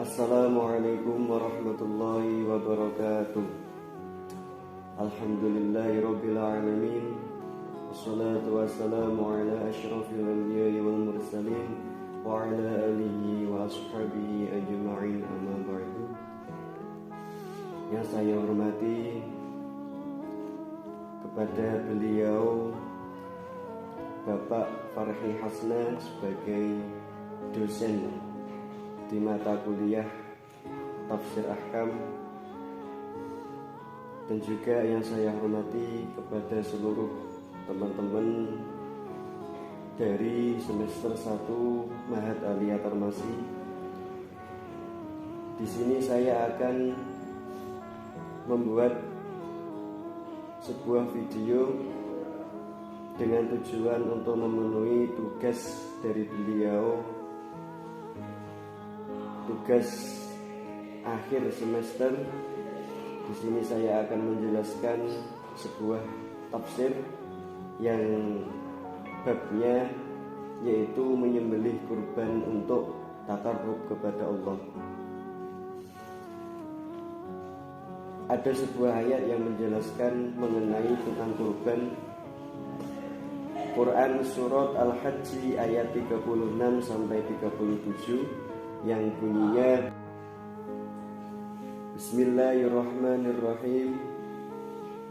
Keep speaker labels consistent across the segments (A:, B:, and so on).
A: Assalamualaikum warahmatullahi wabarakatuh. Alhamdulillahirabbil alamin. Wassalatu wassalamu ala asyrafil anbiya'i wal mursalin wa ala alihi wa ashabihi ajma'in, amma ba'du. Yang saya hormati kepada beliau Bapak Farhi Hasna sebagai dosen di mata kuliah Tafsir Ahkam, dan juga yang saya hormati kepada seluruh teman-teman dari semester 1 Ma'had Aliyah Farmasi. Di sini saya akan membuat sebuah video dengan tujuan untuk memenuhi tugas dari beliau, tugas akhir semester. Di sini saya akan menjelaskan sebuah tafsir yang babnya yaitu menyembelih kurban untuk takarrub kepada Allah. Ada sebuah ayat yang menjelaskan mengenai tentang kurban. Quran surat Al-Hajj ayat 36 sampai 37 yang bunyinya, Bismillahirrahmanirrahim.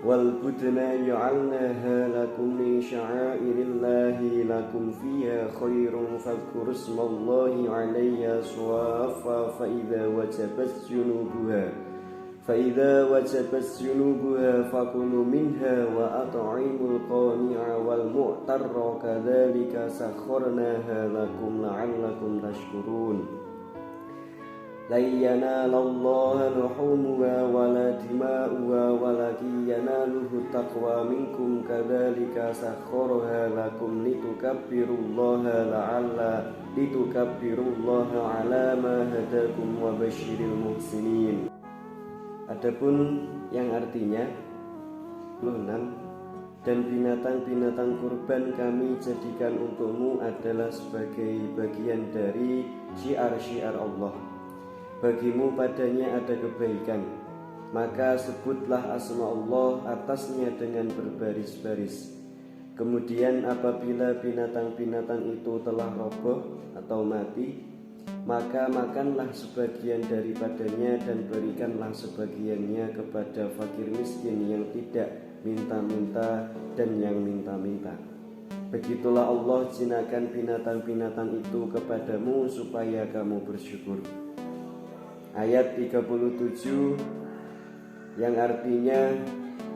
A: Wal budna ja'alnaha lakum min sya'airillahi lakum fiha khairun fadhkurusmallahi 'alayha shawaffa فإذا وجبت جنوبها فكلوا منها وأطعموا القانع والمعتر كذلك سخرناها لكم لعلكم تشكرون لن ينال الله لحومها ولا دماؤها ولكن يناله التقوى منكم كذلك سخرها لكم لتكبروا الله على ما هداكم وبشر المحسنين. Adapun yang artinya 6, dan binatang-binatang kurban kami jadikan untukmu adalah sebagai bagian dari syiar-syiar Allah. Bagimu padanya ada kebaikan, maka sebutlah asma Allah atasnya dengan berbaris-baris. Kemudian apabila binatang-binatang itu telah roboh atau mati, maka makanlah sebagian daripadanya dan berikanlah sebagiannya kepada fakir miskin yang tidak minta-minta dan yang minta-minta. Begitulah Allah jinakkan binatang-binatang itu kepadamu supaya kamu bersyukur. Ayat 37 yang artinya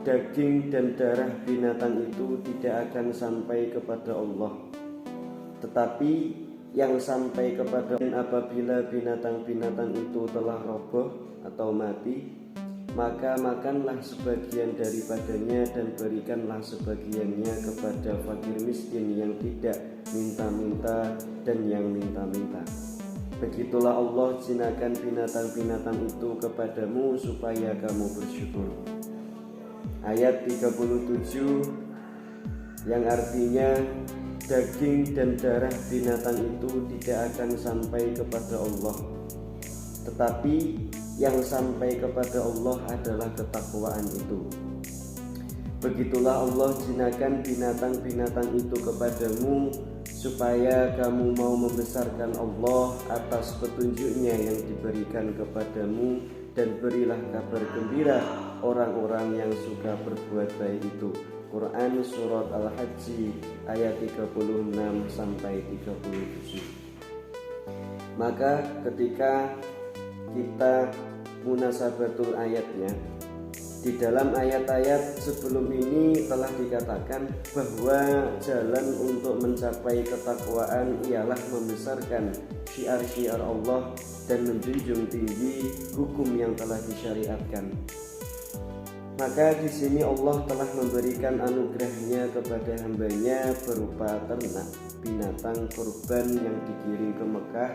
A: daging dan darah binatang itu tidak akan sampai kepada Allah, tetapi yang sampai kepada apabila binatang-binatang itu telah roboh atau mati, maka makanlah sebagian daripadanya dan berikanlah sebagiannya kepada fakir miskin yang tidak minta-minta dan yang minta-minta. Begitulah Allah jinakkan binatang-binatang itu kepadamu supaya kamu bersyukur. Ayat 37 yang artinya daging dan darah binatang itu tidak akan sampai kepada Allah, tetapi yang sampai kepada Allah adalah ketakwaan itu. Begitulah Allah jinakkan binatang-binatang itu kepadamu supaya kamu mau membesarkan Allah atas petunjuknya yang diberikan kepadamu, dan berilah kabar gembira orang-orang yang suka berbuat baik itu. Quran surat Al-Hajj ayat 36 sampai 37. Maka ketika kita munasabatul ayatnya, di dalam ayat-ayat sebelum ini telah dikatakan bahwa jalan untuk mencapai ketakwaan ialah membesarkan syiar-syiar Allah dan menjunjung tinggi hukum yang telah disyariatkan. Maka di sini Allah telah memberikan anugerahnya kepada hambanya berupa ternak binatang kurban yang digiring ke Mekah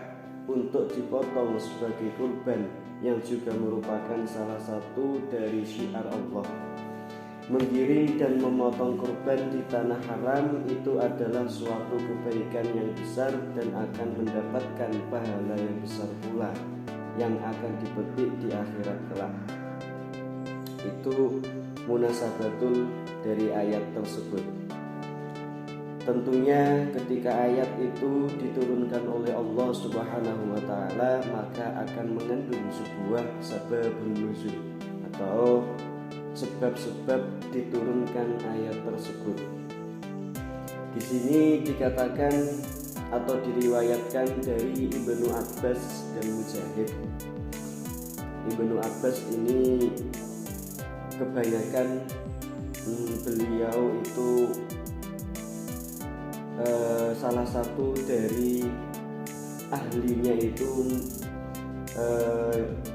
A: untuk dipotong sebagai kurban, yang juga merupakan salah satu dari syiar Allah. Menggiring dan memotong kurban di tanah haram itu adalah suatu kebaikan yang besar dan akan mendapatkan pahala yang besar pula. yang akan dipetik di akhirat kelak. Itu munasabatul dari ayat tersebut. Tentunya ketika ayat itu diturunkan oleh Allah Subhanahu wa taala, maka akan mengandung sebuah sababun nuzul atau sebab-sebab diturunkan ayat tersebut. Di sini dikatakan atau diriwayatkan dari Ibnu Abbas dan Mujahid. Ibnu Abbas ini kebanyakan beliau itu salah satu dari ahlinya itu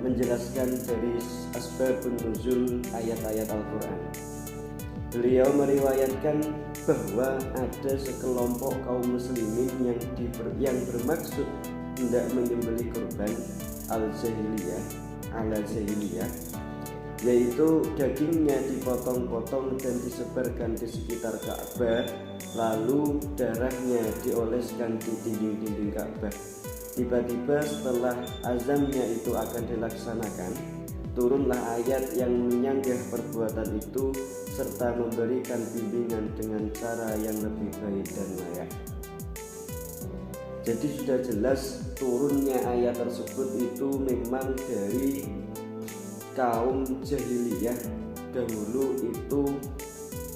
A: menjelaskan dari asbabun nuzul ayat-ayat Al-Quran. Beliau meriwayatkan bahwa ada sekelompok kaum muslimin yang bermaksud hendak menyembelih kurban al-jahiliyah, yaitu dagingnya dipotong-potong dan disebarkan di sekitar Ka'bah, lalu darahnya dioleskan di dinding-dinding Ka'bah. Tiba-tiba setelah azamnya itu akan dilaksanakan, turunlah ayat yang menyanggah perbuatan itu serta memberikan bimbingan dengan cara yang lebih baik dan layak. Jadi sudah jelas turunnya ayat tersebut itu memang dari kaum jahiliyah dahulu itu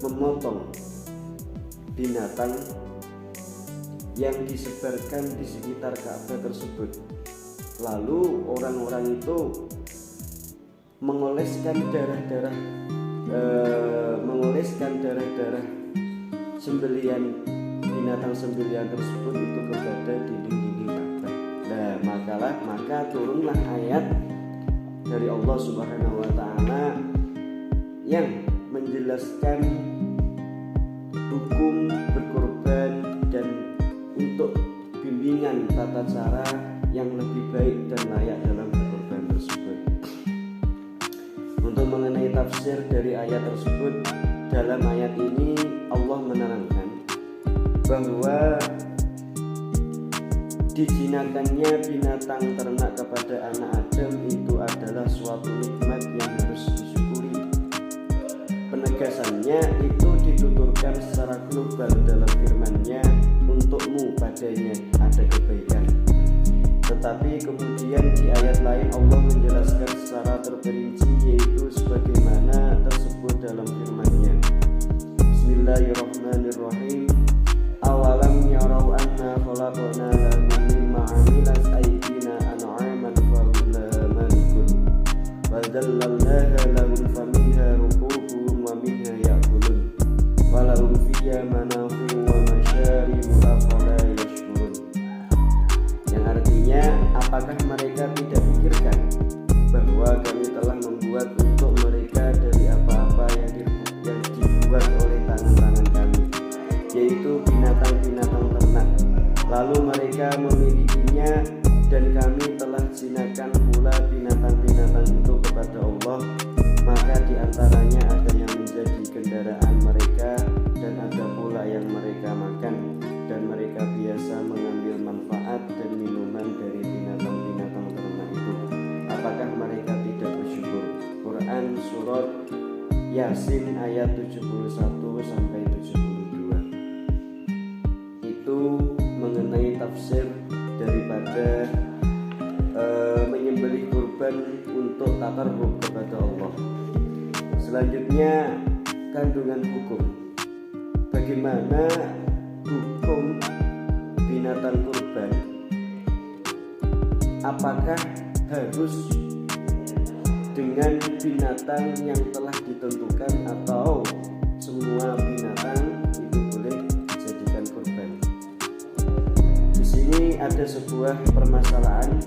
A: memotong binatang yang disebarkan di sekitar Ka'bah tersebut. Lalu orang-orang itu mengoleskan darah-darah sembelian binatang sembelian tersebut itu kepada dinding-dinding Ka'bah. Nah, maka turunlah ayat dari Allah Subhanahu wa taala yang menjelaskan hukum berkorban dan untuk bimbingan tata cara yang lebih baik dan layak dalam berkorban tersebut. Untuk mengenai tafsir dari ayat tersebut, dalam ayat ini Allah menerangkan bahwa dijinakannya binatang ternak kepada anak Adam itu adalah suatu nikmat yang harus disyukuri. Penegasannya itu dituturkan secara global dalam firman-Nya, untukmu padanya ada kebaikan. Tetapi kemudian di ayat lain Allah menjelaskan secara terperinci, yaitu sebagaimana tersebut dalam firman-Nya. Bismillahirrahmanirrahim. Awalam yarau anna khalaqna lahum mimma amilat aydina an'aman fahum laha malikun wa dhallalnaha lahum faminha rukubuhum wa minha ya'kulun wa lahum fiha manafi'u wa masyaribu afala yashkurun. Yang artinya, apakah mereka tidak pikirkan bahwa kami telah membuat untuk mereka dari apa-apa yang dibuat oleh tangan-tangan kami, yaitu binatang-binatang ternak, lalu mereka memilikinya, dan kami telah jinakan pula binatang-binatang itu kepada Allah, maka diantaranya ada yang menjadi kendaraan mereka dan ada pula yang mereka makan, dan mereka biasa mengambil manfaat dan minuman dari binatang-binatang ternak itu. Apakah mereka tidak bersyukur? Quran Surat Yasin ayat 71 sampai 72. Itu mengenai tafsir daripada menyembelih kurban untuk takarrub kepada Allah. Selanjutnya, kandungan hukum. Bagaimana hukum binatang kurban? Apakah harus dengan binatang yang telah ditentukan atau semua binatang itu boleh dijadikan kurban? Di sini ada sebuah permasalahan,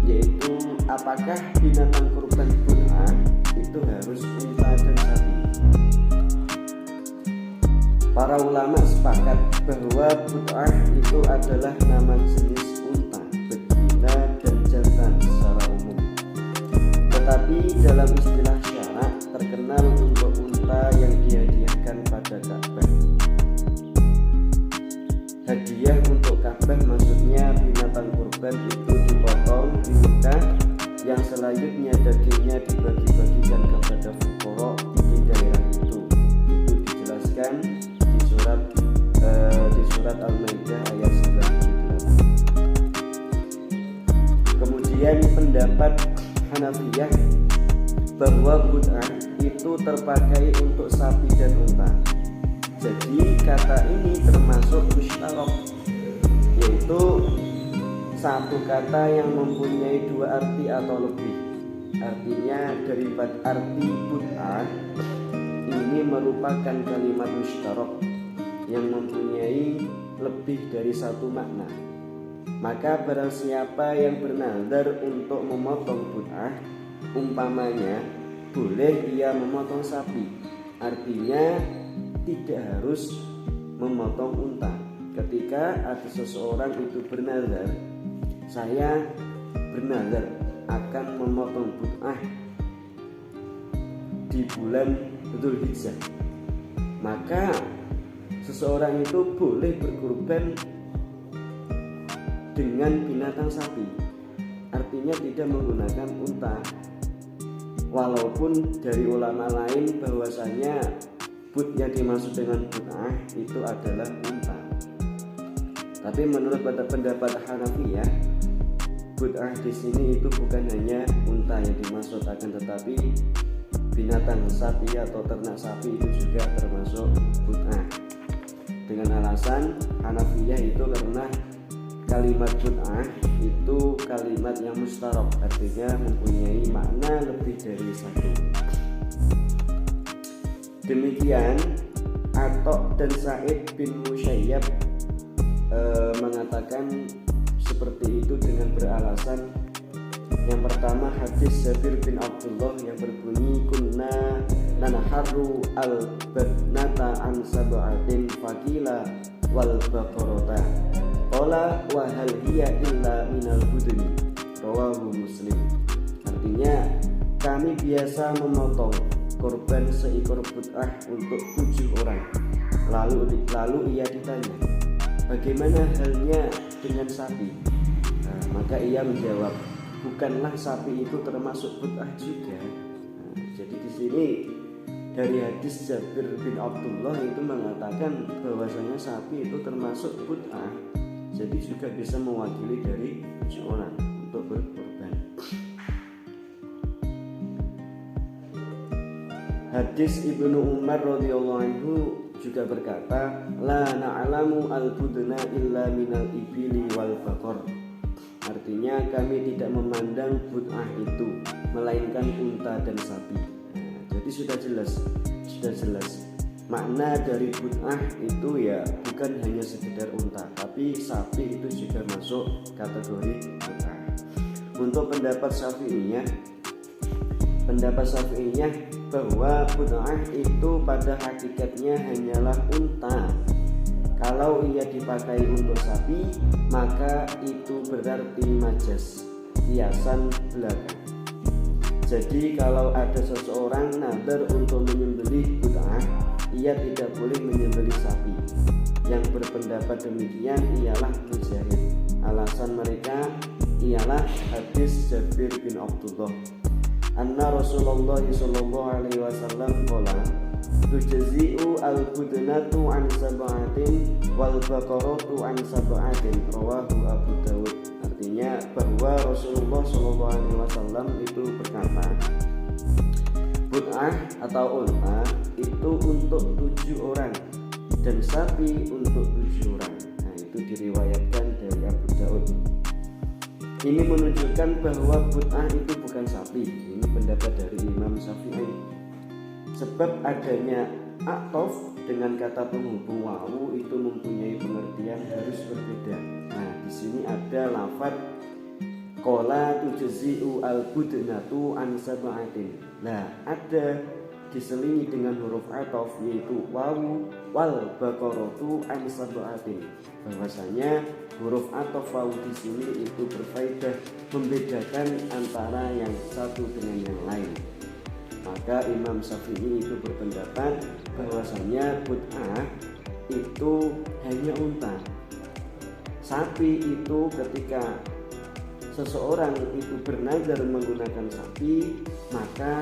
A: yaitu apakah binatang kurban bid'ah itu harus unta dan sapi? Para ulama sepakat bahwa bid'ah itu adalah nama jenis unta, betina dan jantan secara umum. Tetapi dalam istilah syarak terkenal untuk unta yang dihadiahkan pada Ka'bah. Hadiah untuk Ka'bah maksudnya binatang kurban itu dipotong di Mekah yang selanjutnya dagingnya dibagi-bagikan kepada fuqara di daerah itu. Itu dijelaskan di surat Al-Maidah ayat 98. Kemudian pendapat Hanafiyah bahwa bud'ah itu terpakai untuk sapi dan unta. Jadi kata ini termasuk musytarak, yaitu satu kata yang mempunyai dua arti atau lebih. Artinya daripada arti bud'ah ini merupakan kalimat musytarak yang mempunyai lebih dari satu makna. Maka barang siapa yang bernazar untuk memotong bud'ah, umpamanya boleh ia memotong sapi, artinya tidak harus memotong unta. Ketika ada seseorang itu bernazar, saya bernazar akan memotong bud'ah di bulan Dzulhijjah, maka seseorang itu boleh berkurban dengan binatang sapi, artinya tidak menggunakan unta. Walaupun dari ulama lain bahwasanya bud yang dimaksud dengan bud'ah itu adalah unta, tapi menurut pendapat Hanafiyah, bud'ah di sini itu bukan hanya unta yang dimaksud, akan tetapi binatang sapi atau ternak sapi itu juga termasuk bud'ah. Dengan alasan Hanafiyah itu karena kalimat bud'ah itu kalimat yang mustarak, artinya mempunyai makna lebih dari satu. Demikian Atok dan Sa'id bin Musayyab mengatakan seperti itu dengan beralasan yang pertama hadis Jabir bin Abdullah yang berbunyi kunna nanaharu al-badnata an sab'atin faqila wal baqarata qala wa hal hiya illa minal budni, rawahu Muslim. Artinya kami biasa memotong korban seekor bud'ah untuk 7 orang. Lalu ia ditanya, bagaimana halnya dengan sapi? Maka ia menjawab, bukanlah sapi itu termasuk bud'ah juga. Jadi di sini dari hadis Jabir bin Abdullah itu mengatakan bahwasanya sapi itu termasuk bud'ah, jadi juga bisa mewakili dari 7 orang untuk berkorban. Hadis Ibnu Umar radhiyallahu anhu juga berkata, la na'lamu al-budna illa minal ibili wal baqar. Artinya kami tidak memandang bud'ah itu melainkan unta dan sapi. Jadi sudah jelas makna dari bud'ah itu ya bukan hanya sekedar unta, tapi sapi itu juga masuk kategori bud'ah. Untuk pendapat Syafi'iyah bahwa bud'ah itu pada hakikatnya hanyalah unta. Kalau ia dipakai untuk sapi, maka itu berarti majas, hiasan belaka. Jadi kalau ada seseorang nadar untuk menyembelih bud'ah, ia tidak boleh menyembelih sapi. Yang berpendapat demikian ialah Mujahid. Alasan mereka ialah hadis Jabir bin Abdullah, anna Rasulullah sallallahu alaihi wasallam qala tujzi'u al-budnatu an sab'atin wal baqaratu an sab'atin, rawahu Abu Dawud. Artinya bahwa Rasulullah sallallahu alaihi wasallam itu berkata, bud'ah atau unta itu untuk 7 orang dan sapi untuk 7 orang. Nah, itu diriwayatkan dari Abu Daud. Ini menunjukkan bahwa bud'ah itu bukan sapi. Ini pendapat dari Imam Syafi'i. Sebab adanya a'tof dengan kata penghubung wawu itu mempunyai pengertian harus berbeda. Nah, di sini ada lafaz qala tujzi'u al-budnatu an sab'atin. Nah, ada diselingi dengan huruf atof yaitu wawu wal baqaratu an sab'atin. Bahwasanya huruf atof wawu di sini itu berfaedah membedakan antara yang satu dengan yang lain. Maka Imam Syafi'i itu berpendapat bahwasanya bud'ah itu hanya unta. Sapi itu ketika seseorang itu bernazar menggunakan sapi, maka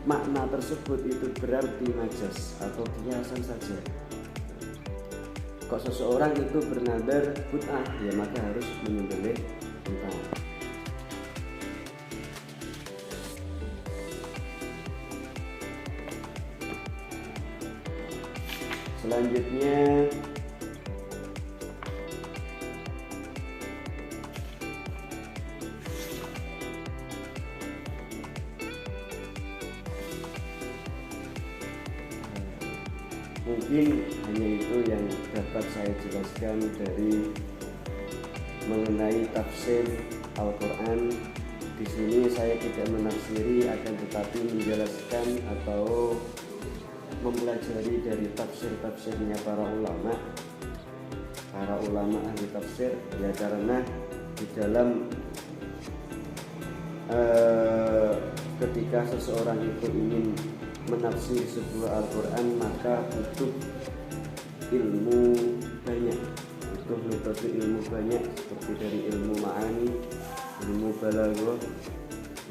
A: makna tersebut itu berarti majas atau kiasan saja. Kok seseorang itu bernazar bid'ah, ya maka harus menyembelih unta. Selanjutnya mungkin hanya itu yang dapat saya jelaskan dari mengenai tafsir Al-Quran. Di sini saya tidak menafsiri, akan tetapi menjelaskan atau mempelajari dari tafsir-tafsirnya para ulama ahli tafsir, ya karena di dalam ketika seseorang itu ingin menafsir sebuah Al-Quran maka butuh ilmu banyak, butuh metode ilmu banyak seperti dari ilmu ma'ani, ilmu balaghah,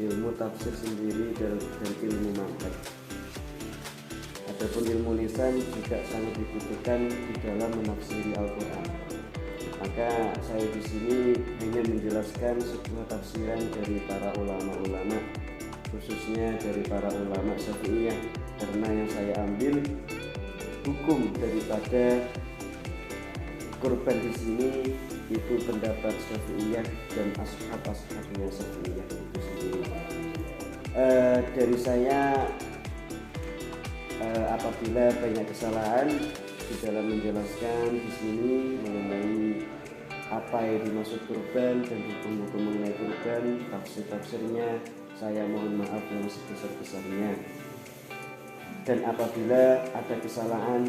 A: ilmu tafsir sendiri dan ilmu mantiq. Adapun ilmu lisan juga sangat dibutuhkan di dalam menafsiri Al-Quran. Maka saya di sini hanya menjelaskan sebuah tafsiran dari para ulama-ulama, khususnya dari para ulama Syafi'iyah, karena yang saya ambil hukum daripada kurban di sini itu pendapat Syafi'iyah dan ashab-ashabnya Syafi'iyah itu sendiri. Dari saya apabila banyak kesalahan di dalam menjelaskan di sini mengenai apa yang dimaksud kurban dan hukum-hukum mengenai kurban, tafsir-tafsirnya, saya mohon maaf yang sebesar-besarnya. Dan apabila ada kesalahan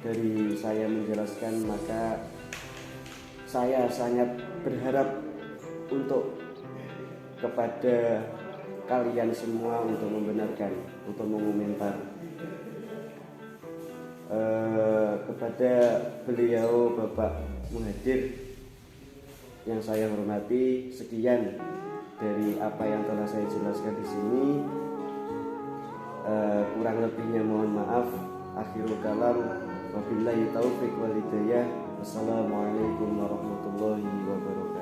A: dari saya menjelaskan, maka saya sangat berharap untuk kepada kalian semua untuk membenarkan, untuk mengomentar. Kepada beliau Bapak Muhadir yang saya hormati, sekian dari apa yang telah saya jelaskan di sini. Kurang lebihnya mohon maaf. Akhirul kalam, wabillahi taufiq wal hidayah. Wassalamualaikum warahmatullahi wabarakatuh.